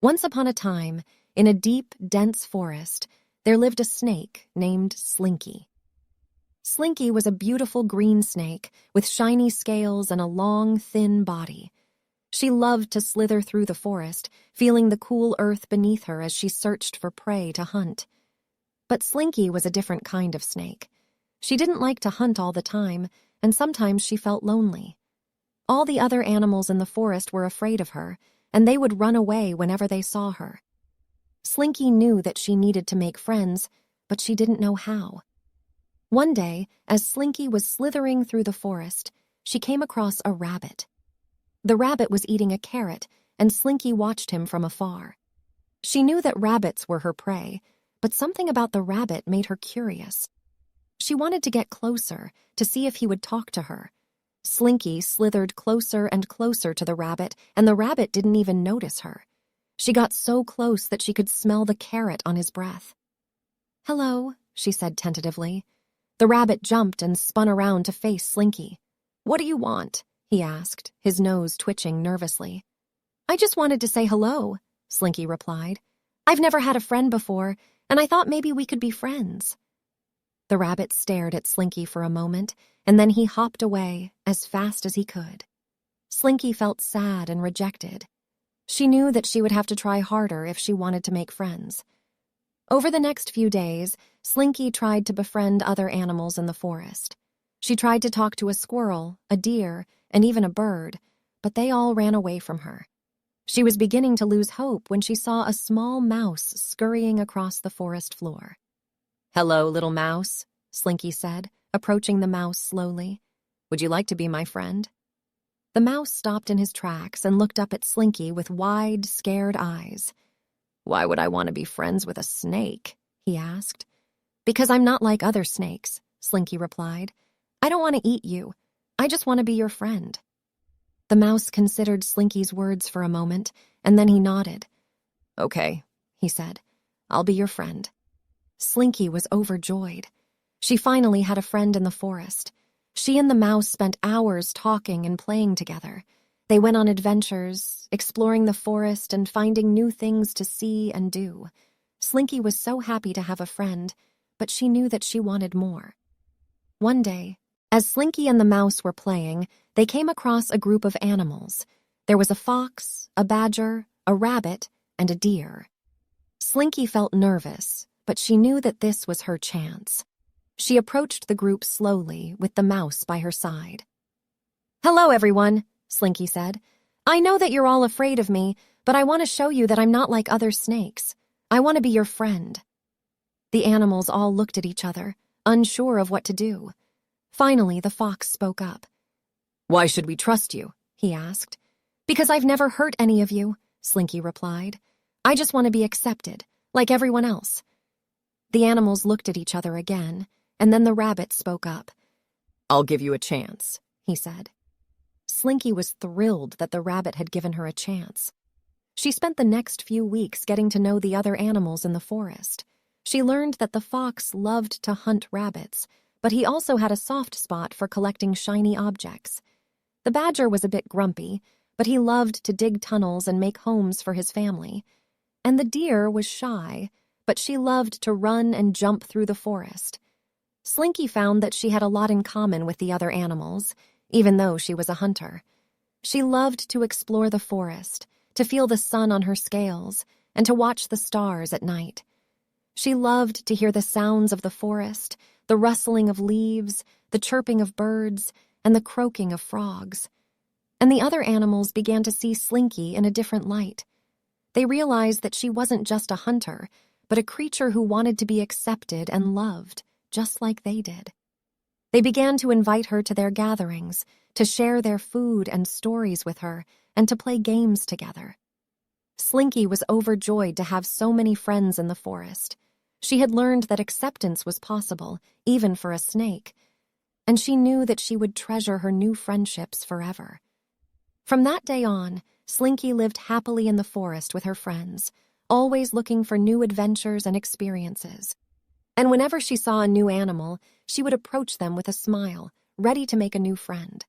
Once upon a time, in a deep, dense forest, there lived a snake named Slinky. Slinky was a beautiful green snake with shiny scales and a long, thin body. She loved to slither through the forest, feeling the cool earth beneath her as she searched for prey to hunt. But Slinky was a different kind of snake. She didn't like to hunt all the time, and sometimes she felt lonely. All the other animals in the forest were afraid of her, and they would run away whenever they saw her. Slinky knew that she needed to make friends, but she didn't know how. One day, as Slinky was slithering through the forest, she came across a rabbit. The rabbit was eating a carrot, and Slinky watched him from afar. She knew that rabbits were her prey, but something about the rabbit made her curious. She wanted to get closer to see if he would talk to her. Slinky slithered closer and closer to the rabbit, and the rabbit didn't even notice her. She got so close that she could smell the carrot on his breath. "Hello," she said tentatively. The rabbit jumped and spun around to face Slinky. "What do you want?" he asked, his nose twitching nervously. "I just wanted to say hello," Slinky replied. "I've never had a friend before, and I thought maybe we could be friends." The rabbit stared at Slinky for a moment, and then he hopped away as fast as he could. Slinky felt sad and rejected. She knew that she would have to try harder if she wanted to make friends. Over the next few days, Slinky tried to befriend other animals in the forest. She tried to talk to a squirrel, a deer, and even a bird, but they all ran away from her. She was beginning to lose hope when she saw a small mouse scurrying across the forest floor. "Hello, little mouse," Slinky said, approaching the mouse slowly. "Would you like to be my friend?" The mouse stopped in his tracks and looked up at Slinky with wide, scared eyes. "Why would I want to be friends with a snake?" he asked. "Because I'm not like other snakes," Slinky replied. "I don't want to eat you. I just want to be your friend." The mouse considered Slinky's words for a moment, and then he nodded. "Okay," he said. "I'll be your friend." Slinky was overjoyed. She finally had a friend in the forest. She and the mouse spent hours talking and playing together. They went on adventures, exploring the forest and finding new things to see and do. Slinky was so happy to have a friend, but she knew that she wanted more. One day, as Slinky and the mouse were playing, they came across a group of animals. There was a fox, a badger, a rabbit, and a deer. Slinky felt nervous, but she knew that this was her chance. She approached the group slowly, with the mouse by her side. "Hello, everyone," Slinky said. "I know that you're all afraid of me, but I want to show you that I'm not like other snakes. I want to be your friend." The animals all looked at each other, unsure of what to do. Finally, the fox spoke up. "Why should we trust you?" he asked. "Because I've never hurt any of you," Slinky replied. "I just want to be accepted, like everyone else." The animals looked at each other again, and then the rabbit spoke up. "I'll give you a chance," he said. Slinky was thrilled that the rabbit had given her a chance. She spent the next few weeks getting to know the other animals in the forest. She learned that the fox loved to hunt rabbits, but he also had a soft spot for collecting shiny objects. The badger was a bit grumpy, but he loved to dig tunnels and make homes for his family. And the deer was shy, but she loved to run and jump through the forest. Slinky found that she had a lot in common with the other animals, even though she was a hunter. She loved to explore the forest, to feel the sun on her scales, and to watch the stars at night. She loved to hear the sounds of the forest, the rustling of leaves, the chirping of birds, and the croaking of frogs. And the other animals began to see Slinky in a different light. They realized that she wasn't just a hunter, but a creature who wanted to be accepted and loved, just like they did. They began to invite her to their gatherings, to share their food and stories with her, and to play games together. Slinky was overjoyed to have so many friends in the forest. She had learned that acceptance was possible, even for a snake, and she knew that she would treasure her new friendships forever. From that day on, Slinky lived happily in the forest with her friends, always looking for new adventures and experiences. And whenever she saw a new animal, she would approach them with a smile, ready to make a new friend.